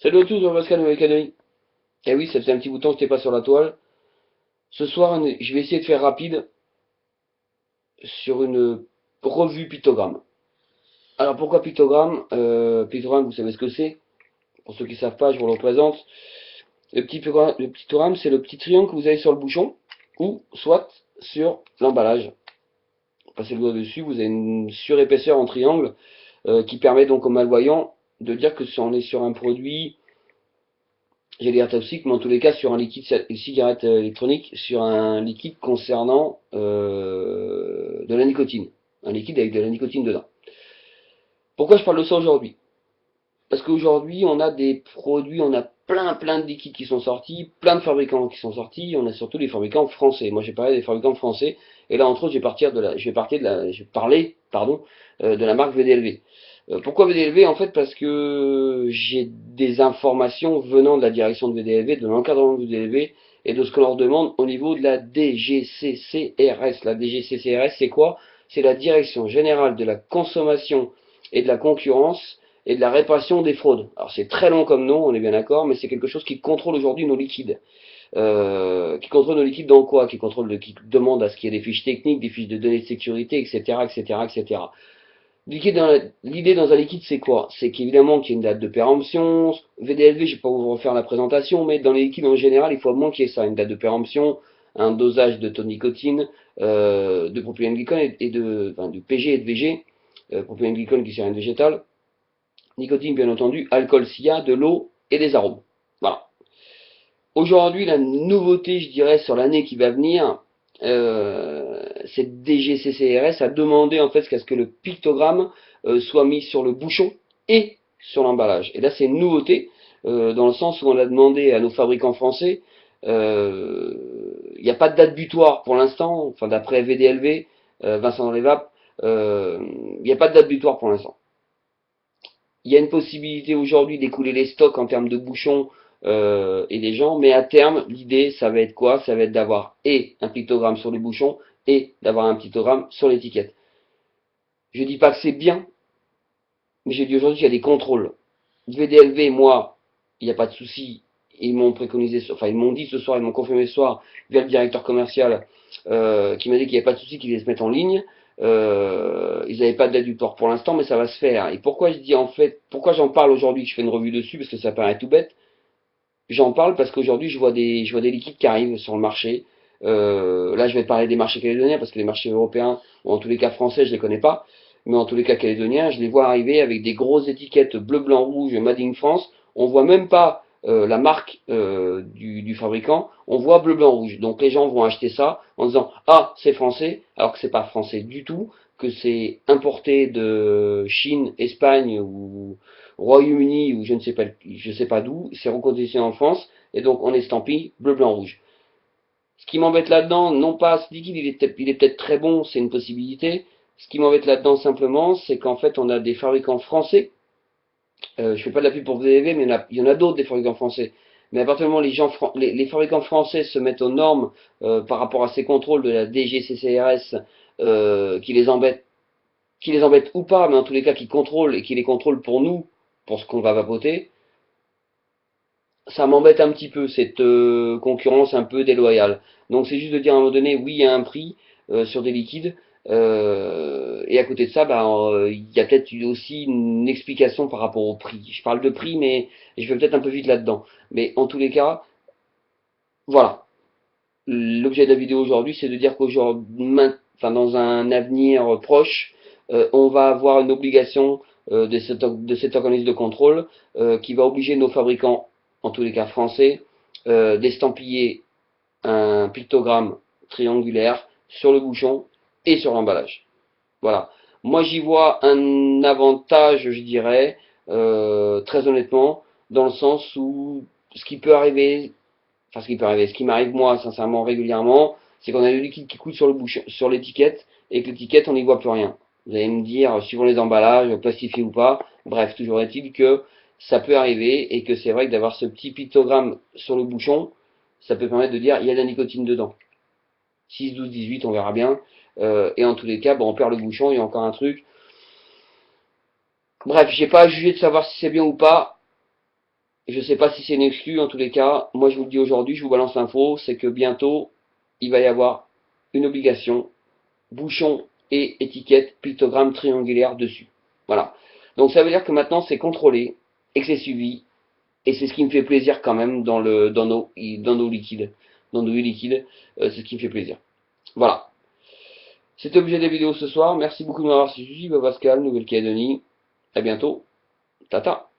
Salut à tous, on va Pascal de Mécanerie. Eh oui, ça faisait un petit bout de temps que j'étais pas sur la toile. Ce soir, je vais essayer de faire rapide sur une revue pictogramme. Alors pourquoi pictogramme Pictogramme, vous savez ce que c'est. Pour ceux qui ne savent pas, je vous le représente. Le pictogramme, c'est le petit triangle que vous avez sur le bouchon, ou soit sur l'emballage. Passez le doigt dessus, vous avez une surépaisseur en triangle qui permet donc aux malvoyants de dire que si on est sur un produit, j'allais dire toxique, mais en tous les cas sur un liquide cigarette électronique, sur un liquide concernant de la nicotine. Un liquide avec de la nicotine dedans. Pourquoi je parle de ça aujourd'hui? Parce qu'aujourd'hui, on a des produits, on a plein de liquides qui sont sortis, plein de fabricants qui sont sortis, on a surtout les fabricants français. Moi, j'ai parlé des fabricants français, et là, entre autres, je vais parler, pardon, de la marque VDLV. Pourquoi VDLV? En fait, parce que j'ai des informations venant de la direction de VDLV, de l'encadrement de VDLV, et de ce qu'on leur demande au niveau de la DGCCRS. La DGCCRS, c'est quoi? C'est la Direction Générale de la Consommation et de la Concurrence et de la répression des fraudes. Alors c'est très long comme nom, on est bien d'accord, mais c'est quelque chose qui contrôle aujourd'hui nos liquides. Qui contrôle nos liquides dans quoi? Qui demande à ce qu'il y ait des fiches techniques, des fiches de données de sécurité, etc., etc., etc. L'idée dans un liquide, c'est quoi? C'est qu'évidemment qu'il y a une date de péremption. VDLV, je ne vais pas vous refaire la présentation, mais dans les liquides en général, il faut au moins qu'il y ait ça, une date de péremption, un dosage de taux de nicotine, de propylène glycol et de PG et de VG, propylène glycol qui est une végétale, nicotine bien entendu, alcool s'il y a, de l'eau et des arômes. Voilà. Aujourd'hui, la nouveauté, je dirais, sur l'année qui va venir, cette DGCCRS a demandé en fait ce que le pictogramme soit mis sur le bouchon et sur l'emballage. Et là, c'est une nouveauté, dans le sens où on a demandé à nos fabricants français, il n'y a pas de date butoir pour l'instant, enfin d'après VDLV, Vincent Levap, il n'y a pas de date butoir pour l'instant. Il y a une possibilité aujourd'hui d'écouler les stocks en termes de bouchons et des gens, mais à terme, l'idée, ça va être quoi? Ça va être d'avoir et un pictogramme sur le bouchon et d'avoir un pictogramme sur l'étiquette. Je dis pas que c'est bien, mais j'ai dit aujourd'hui qu'il y a des contrôles. VDLV, moi, il n'y a pas de souci. Ils m'ont préconisé, enfin ils m'ont dit ce soir, ils m'ont confirmé ce soir via le directeur commercial qui m'a dit qu'il n'y avait pas de souci, qu'ils allaient se mettre en ligne. Ils n'avaient pas d'adducteur pour l'instant, mais ça va se faire. Et pourquoi je dis en fait, pourquoi j'en parle aujourd'hui, que je fais une revue dessus, parce que ça paraît tout bête. J'en parle parce qu'aujourd'hui je vois des liquides qui arrivent sur le marché. Là je vais parler des marchés calédoniens parce que les marchés européens, ou en tous les cas français, je les connais pas. Mais en tous les cas calédoniens, je les vois arriver avec des grosses étiquettes bleu, blanc, rouge, Made in France. On voit même pas la marque du fabricant, on voit bleu, blanc, rouge. Donc les gens vont acheter ça en disant ah c'est français, alors que c'est pas français du tout, que c'est importé de Chine, Espagne ou Royaume-Uni ou je ne sais pas d'où, c'est reconditionné en France et donc on estampille bleu, blanc, rouge. Ce qui m'embête là-dedans, non pas ce liquide, il est peut-être très bon, c'est une possibilité. Ce qui m'embête là-dedans simplement, c'est qu'en fait on a des fabricants français. Je fais pas de la pub pour VDV, mais il y en a d'autres des fabricants français. Mais à partir du moment où les fabricants français se mettent aux normes par rapport à ces contrôles de la DGCCRS qui les embêtent ou pas, mais en tous les cas qui contrôlent et qui les contrôlent pour nous, pour ce qu'on va vapoter, ça m'embête un petit peu cette concurrence un peu déloyale. Donc c'est juste de dire à un moment donné, oui, il y a un prix sur des liquides, et à côté de ça, il y a peut-être aussi une explication par rapport au prix. Je parle de prix, mais je vais peut-être un peu vite là-dedans. Mais en tous les cas, voilà. L'objet de la vidéo aujourd'hui, c'est de dire qu'aujourd'hui, enfin dans un avenir proche, on va avoir une obligation de cet organisme de contrôle qui va obliger nos fabricants, en tous les cas français, d'estampiller un pictogramme triangulaire sur le bouchon et sur l'emballage. Voilà. Moi, j'y vois un avantage, je dirais, très honnêtement, dans le sens où ce qui peut arriver, enfin ce qui peut arriver, ce qui m'arrive moi, sincèrement, régulièrement, c'est qu'on a le liquide qui coule sur le bouchon, sur l'étiquette, et que l'étiquette, on n'y voit plus rien. Vous allez me dire, suivant les emballages, plastifiés ou pas, bref, toujours est-il que ça peut arriver, et que c'est vrai que d'avoir ce petit pictogramme sur le bouchon, ça peut permettre de dire, il y a de la nicotine dedans. 6, 12, 18, on verra bien. Et en tous les cas, on perd le bouchon, il y a encore un truc. Bref, j'ai pas à juger de savoir si c'est bien ou pas. Je sais pas si c'est une exclue, en tous les cas, moi je vous le dis aujourd'hui, je vous balance l'info, c'est que bientôt, il va y avoir une obligation, bouchon et étiquette pictogramme triangulaire dessus. Voilà. Donc ça veut dire que maintenant c'est contrôlé et que c'est suivi, et c'est ce qui me fait plaisir quand même dans nos liquides, dans nos huiles liquides, c'est ce qui me fait plaisir. Voilà. C'était l'objet des vidéos ce soir, merci beaucoup de m'avoir suivi, Pascal, Nouvelle-Calédonie, à bientôt, tata.